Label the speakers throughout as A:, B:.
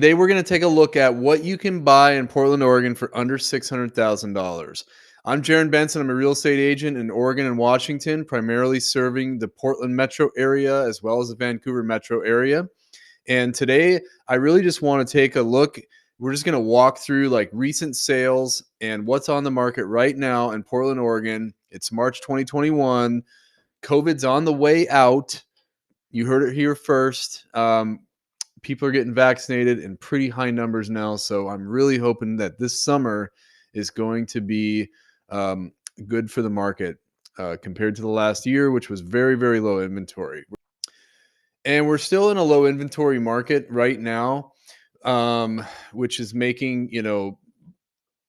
A: Today, we're going to take a look at what you can buy in Portland, Oregon for under $600,000. I'm Jarrin Benson. I'm a real estate agent in Oregon and Washington, primarily serving the Portland metro area as well as the Vancouver metro area. And today, I really just want to take a look. We're just going to walk through like recent sales and what's on the market right now in Portland, Oregon. It's March 2021. COVID's on the way out. You heard it here first. People are getting vaccinated in pretty high numbers now. So I'm really hoping that this summer is going to be um, good for the market compared to the last year, which was very, very low inventory. And we're still in a low inventory market right now, which is making,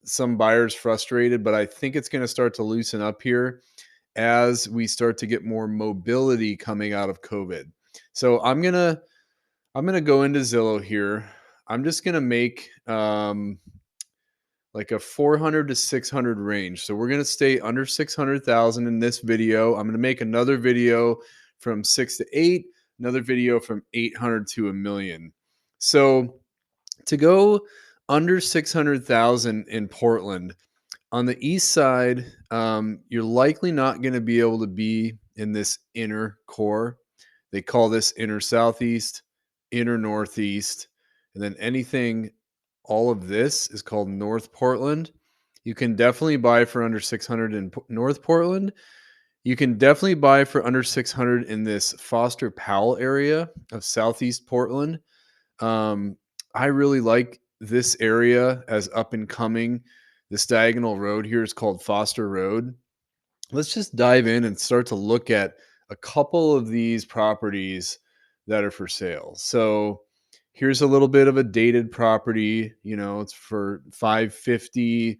A: some buyers frustrated, but I think it's going to start to loosen up here as we start to get more mobility coming out of COVID. So I'm gonna go into Zillow here. I'm just gonna make like a 400 to 600 range. So we're gonna stay under 600,000 in this video. I'm gonna make another video from 6 to 8, another video from 800 to a million. So to go under 600,000 in Portland on the east side, you're likely not going to be able to be in this inner core. They call this inner southeast, inner northeast, and then anything, all of this is called North Portland. You can definitely buy for under 600 in North Portland. You can definitely buy for under 600 in this Foster Powell area of Southeast Portland. Um, I really like this area as up and coming. This diagonal road here is called Foster Road. Let's just dive in and start to look at a couple of these properties that are for sale. So here's a little bit of a dated property. It's for 550.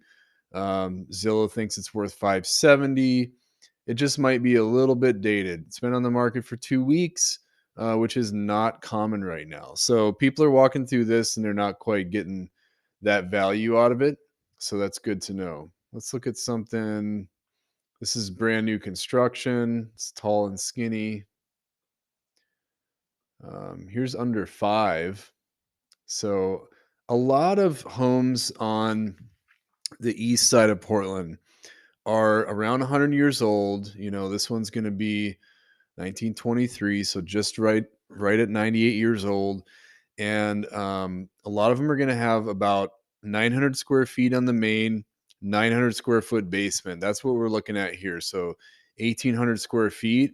A: Zillow thinks it's worth 570. It just might be a little bit dated. It's been on the market for 2 weeks, which is not common right now. So people are walking through this and they're not quite getting that value out of it. So that's good to know. Let's look at something. This is brand new construction. It's tall and skinny. Here's under 5. So a lot of homes on the east side of Portland are around 100 years old. This one's going to be 1923, so just right at 98 years old. And a lot of them are going to have about 900 square feet on the main, 900 square foot basement. That's what we're looking at here. So 1,800 square feet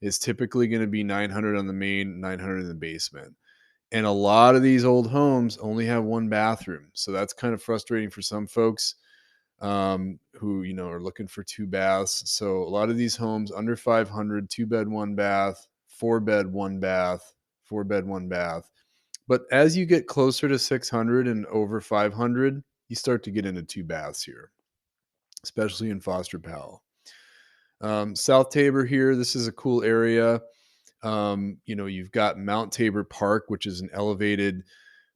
A: is typically going to be 900 on the main, 900 in the basement. And a lot of these old homes only have one bathroom. So that's kind of frustrating for some folks who, are looking for 2 baths. So a lot of these homes under 500, 2 bed, 1 bath, 4 bed, 1 bath, 4 bed, 1 bath. But as you get closer to 600 and over 500, you start to get into 2 baths here, especially in Foster Powell. South Tabor here, this is a cool area. You've got Mount Tabor Park, which is an elevated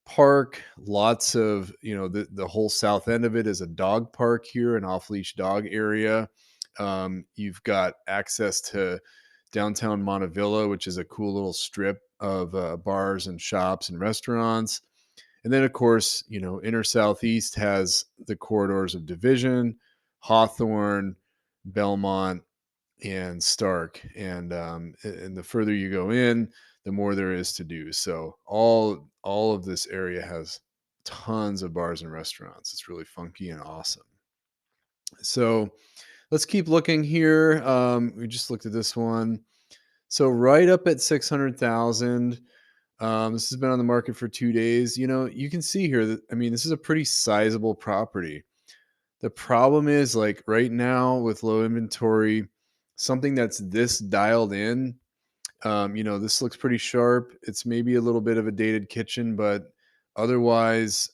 A: park. Lots of, the whole south end of it is a dog park here, an off-leash dog area. You've got access to downtown Montevilla, which is a cool little strip of bars and shops and restaurants. And then, of course, inner southeast has the corridors of Division, Hawthorne, Belmont, and Stark. And the further you go in, the more there is to do. So all of this area has tons of bars and restaurants. It's really funky and awesome. So let's keep looking here. We just looked at this one. So right up at 600,000. This has been on the market for 2 days. You can see here that, this is a pretty sizable property. The problem is, like, right now with low inventory, something that's this dialed in, this looks pretty sharp. It's maybe a little bit of a dated kitchen, but otherwise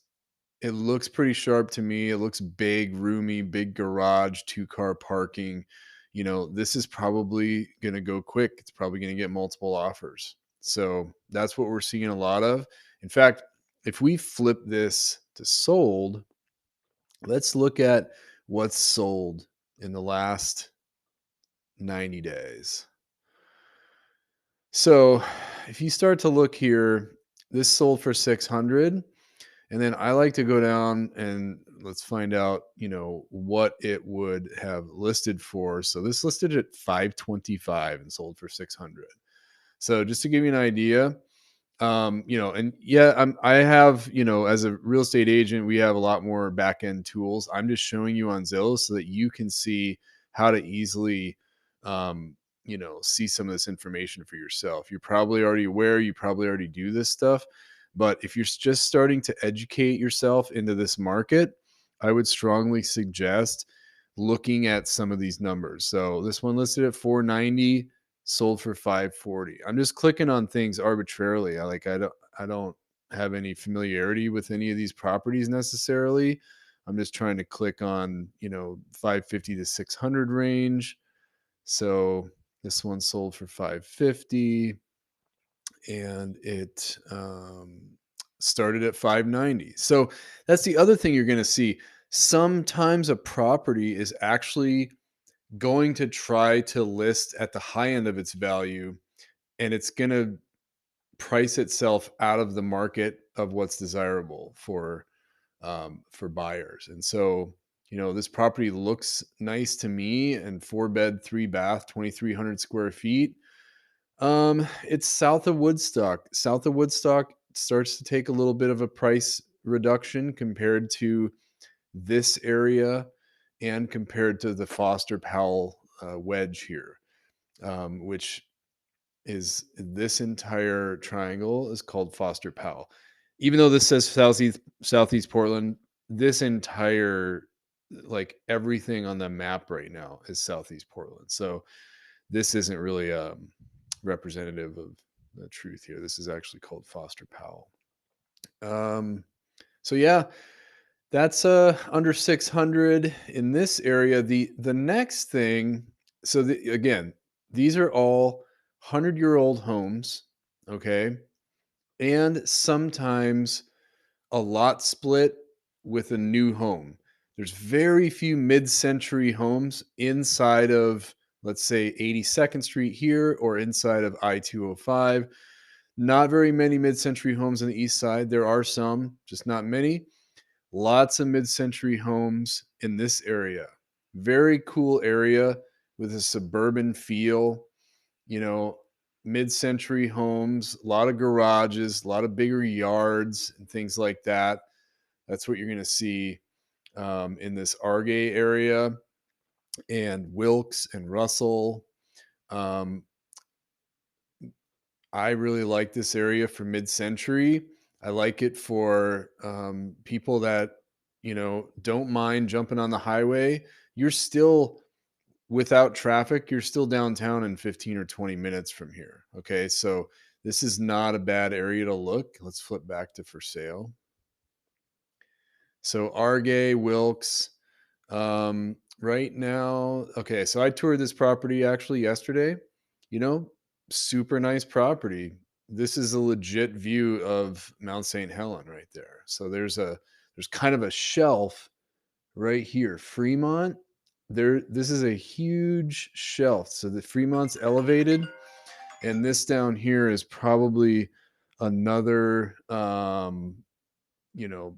A: it looks pretty sharp to me. It looks big, roomy, big garage, 2-car parking. This is probably going to go quick. It's probably going to get multiple offers. So that's what we're seeing a lot of. In fact, if we flip this to sold, let's look at what's sold in the last 90 days. So if you start to look here, this sold for 600. And then I like to go down and let's find out, what it would have listed for. So this listed at 525 and sold for 600. So just to give you an idea, and yeah, I have, as a real estate agent, we have a lot more back end tools. I'm just showing you on Zillow so that you can see how to easily, see some of this information for yourself. You're probably already aware, you probably already do this stuff, but if you're just starting to educate yourself into this market, I would strongly suggest looking at some of these numbers. So this one listed at 490, sold for 540. I'm just clicking on things arbitrarily. I don't have any familiarity with any of these properties necessarily. I'm just trying to click on, 550 to 600 range. So this one sold for 550 and it started at 590. So that's the other thing you're going to see. Sometimes a property is actually going to try to list at the high end of its value, and it's going to price itself out of the market of what's desirable for buyers. And so, this property looks nice to me, and 4 bed, 3 bath, 2,300 square feet. It's south of Woodstock. South of Woodstock starts to take a little bit of a price reduction compared to this area and compared to the Foster Powell wedge here, which is this entire triangle is called Foster Powell. Even though this says Southeast Portland, this entire like everything on the map right now is Southeast Portland. So this isn't really representative of the truth here. This is actually called Foster Powell. Um, so yeah, that's under 600 in this area. The next thing, so again, these are all 100-year-old homes, okay? And sometimes a lot split with a new home. There's very few mid-century homes inside of, let's say, 82nd Street here or inside of I-205. Not very many mid-century homes on the east side. There are some, just not many. Lots of mid-century homes in this area. Very cool area with a suburban feel, you know, mid-century homes, a lot of garages, a lot of bigger yards and things like that. That's what you're going to see in this Argay area and Wilkes and Russell. Um, I really like this area for mid-century. I like it for people that don't mind jumping on the highway. You're still without traffic. You're still downtown in 15 or 20 minutes from here. Okay, so this is not a bad area to look. Let's flip back to for sale. So Argay, Wilkes, right now. Okay, so I toured this property actually yesterday. You know, super nice property. This is a legit view of Mount St. Helen right there. So there's kind of a shelf right here. Fremont. This is a huge shelf. So the Fremont's elevated, and this down here is probably another you know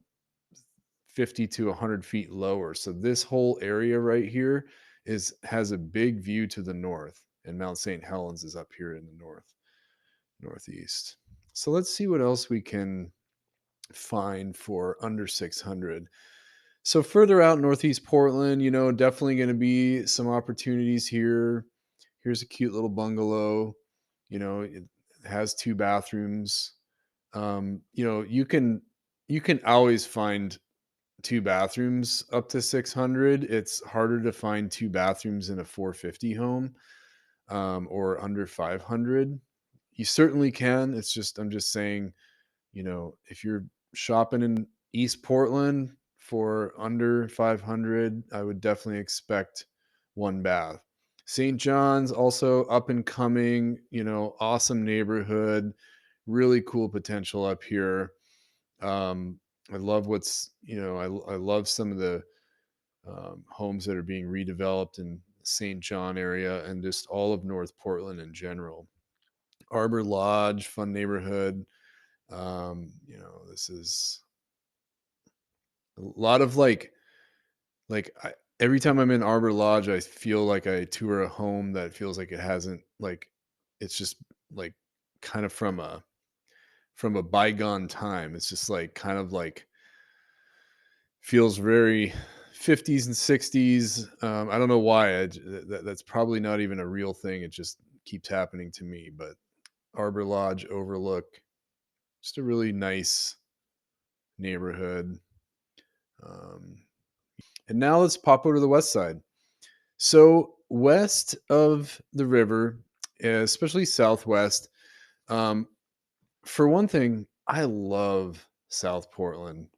A: 50 to 100 feet lower. So this whole area right here has a big view to the north, and Mount St. Helens is up here in the northeast. So let's see what else we can find for under 600. So further out northeast Portland, definitely going to be some opportunities here. Here's a cute little bungalow. It has 2 bathrooms. You can always find 2 bathrooms up to 600. It's harder to find 2 bathrooms in a 450 home, or under 500. You certainly can. I'm just saying, if you're shopping in East Portland for under 500, I would definitely expect 1 bath. St. John's also up and coming, awesome neighborhood, really cool potential up here. I love I love some of the homes that are being redeveloped in St. John area and just all of North Portland in general. Arbor Lodge, fun neighborhood. This is A lot of every time I'm in Arbor Lodge, I feel like I tour a home that feels like it hasn't it's just like kind of from a bygone time. It's just like kind of like feels very 50s and 60s. I don't know why. That's probably not even a real thing. It just keeps happening to me. But Arbor Lodge Overlook, just a really nice neighborhood. Um, and now let's pop over to the west side. So west of the river, especially southwest, um, for one thing, I love South Portland.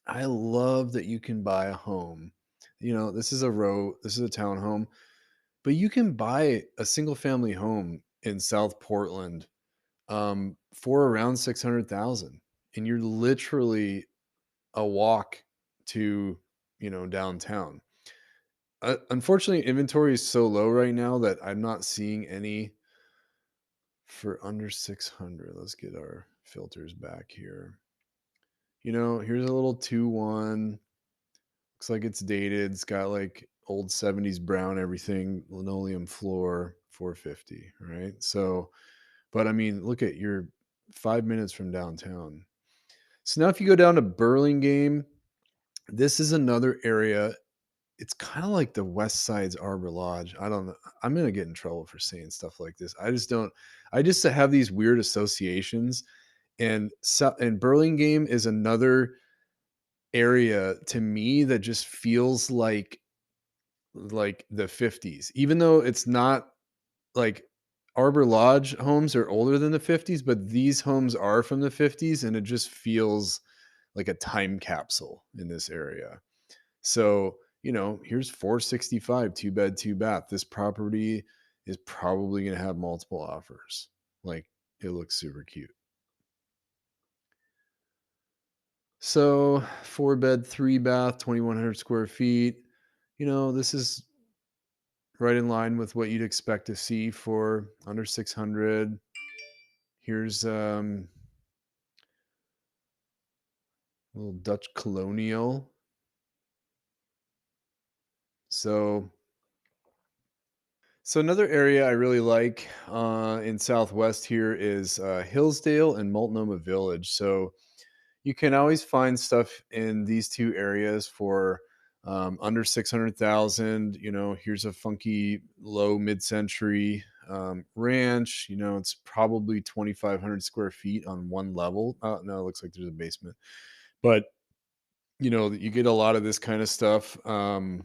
A: I love that you can buy a home. This is a townhome, but you can buy a single family home in South Portland for around 600,000, and you're literally a walk to, downtown. Unfortunately, inventory is so low right now that I'm not seeing any for under 600. Let's get our filters back here. Here's a little 2-1. Looks like it's dated. It's got like old 70s brown everything, linoleum floor, 450, right? So, but I mean, look at you're 5 minutes from downtown. So now if you go down to Burlingame, this is another area. It's kind of like the West Side's Arbor Lodge. I don't know. I'm gonna get in trouble for saying stuff like this. I just don't. I just have these weird associations, and Burlingame is another area to me that just feels like the 50s, even though it's not like Arbor Lodge homes are older than the 50s, but these homes are from the 50s, and it just feels like a time capsule in this area. So, here's 465, two bed, two bath. This property is probably going to have multiple offers. Like, it looks super cute. So, four bed, three bath, 2,100 square feet. This is right in line with what you'd expect to see for under 600. Here's a little Dutch colonial. So, so another area I really like in Southwest here is Hillsdale and Multnomah Village. So you can always find stuff in these two areas for under 600,000. Here's a funky low mid-century ranch. It's probably 2,500 square feet on one level. No, it looks like there's a basement, but you get a lot of this kind of stuff. And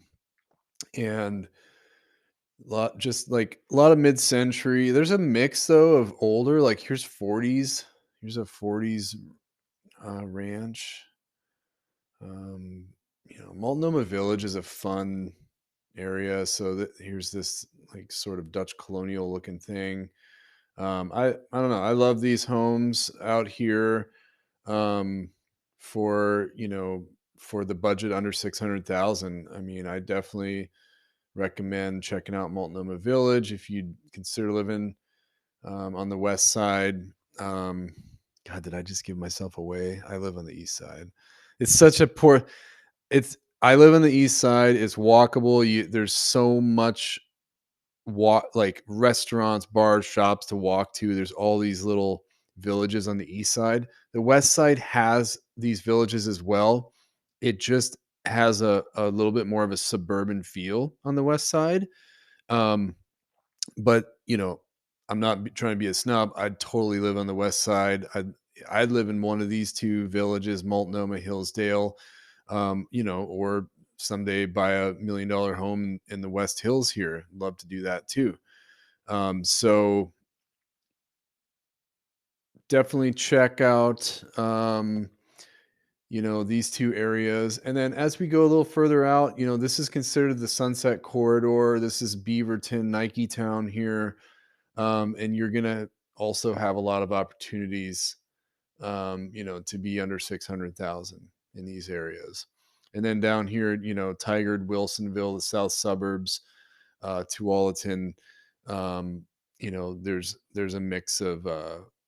A: just like a lot of mid-century. There's a mix though of older, like here's 40s. Here's a 40s ranch. Um, Multnomah Village is a fun area. So here's this like sort of Dutch colonial looking thing. I don't know. I love these homes out here. Um, for for the budget under 600,000. I mean, I definitely recommend checking out Multnomah Village if you consider living on the west side. Um, God, did I just give myself away? I live on the east side. It's such a poor. It's I live on the east side. It's walkable. There's so much walk like restaurants, bars, shops to walk to. There's all these little villages on the east side. The west side has these villages as well. It just has a little bit more of a suburban feel on the west side. Um, but I'm not trying to be a snob. I'd totally live on the west side. I'd live in one of these two villages, Multnomah, Hillsdale, or someday buy $1 million home in the West Hills here. Love to do that too. So definitely check out these two areas. And then as we go a little further out, this is considered the Sunset Corridor. This is Beaverton, Nike Town here. And you're gonna also have a lot of opportunities, to be under 600,000 in these areas. And then down here, Tigard, Wilsonville, the south suburbs, Tualatin, there's a mix of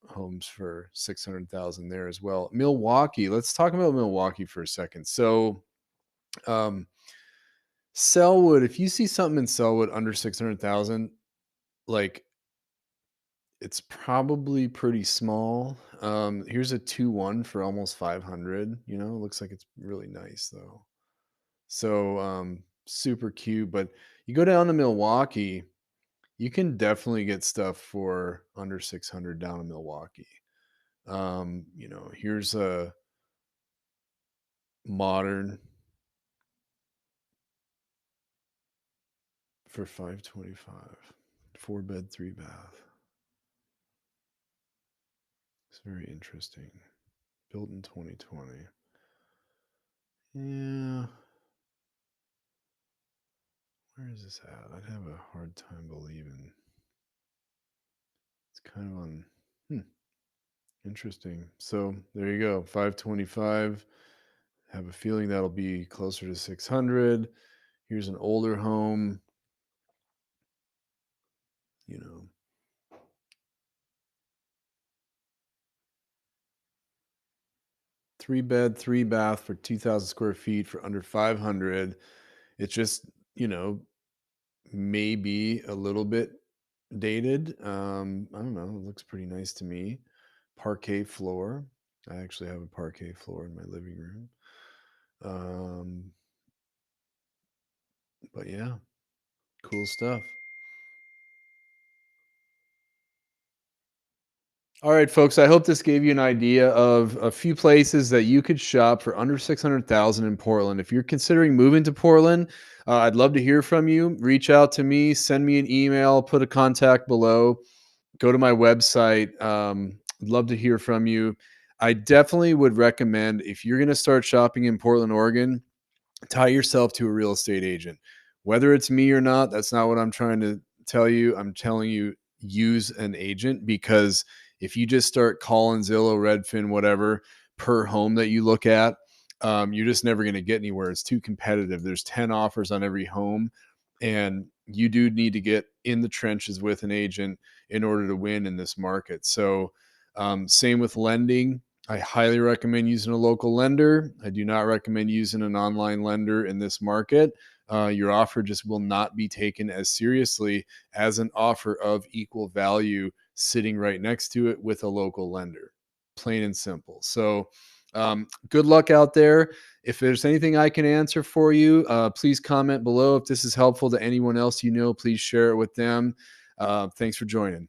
A: homes for 600,000 there as well. Milwaukee, let's talk about Milwaukee for a second. So, um, Selwood, if you see something in Selwood under 600,000, like it's probably pretty small. Here's a 2-1 for almost 500, looks like it's really nice though. So, super cute, but you go down to Milwaukee, you can definitely get stuff for under 600 down in Milwaukee. Here's a modern for 525. 4 bed, 3 bath. It's very interesting. Built in 2020. Yeah. Where is this at? I'd have a hard time believing. It's kind of on. Hmm, interesting. So there you go. 525. Have a feeling that'll be closer to 600. Here's an older home. You know, 3 bed, 3 bath for 2,000 square feet for under 500. It's just, you know, maybe a little bit dated. I don't know. It looks pretty nice to me. Parquet floor. I actually have a parquet floor in my living room. Um, but yeah, cool stuff. All right, folks. I hope this gave you an idea of a few places that you could shop for under 600,000 in Portland. If you're considering moving to Portland, I'd love to hear from you. Reach out to me, send me an email, put a contact below. Go to my website. I'd love to hear from you. I definitely would recommend, if you're going to start shopping in Portland, Oregon, tie yourself to a real estate agent. Whether it's me or not, that's not what I'm trying to tell you. I'm telling you, use an agent, because if you just start calling Zillow, Redfin, whatever, per home that you look at, you're just never going to get anywhere. It's too competitive. There's 10 offers on every home, and you do need to get in the trenches with an agent in order to win in this market. So, same with lending. I highly recommend using a local lender. I do not recommend using an online lender in this market. Your offer just will not be taken as seriously as an offer of equal value sitting right next to it with a local lender. Plain and simple. So, good luck out there. If there's anything I can answer for you, please comment below. If this is helpful to anyone else, please share it with them. Thanks for joining.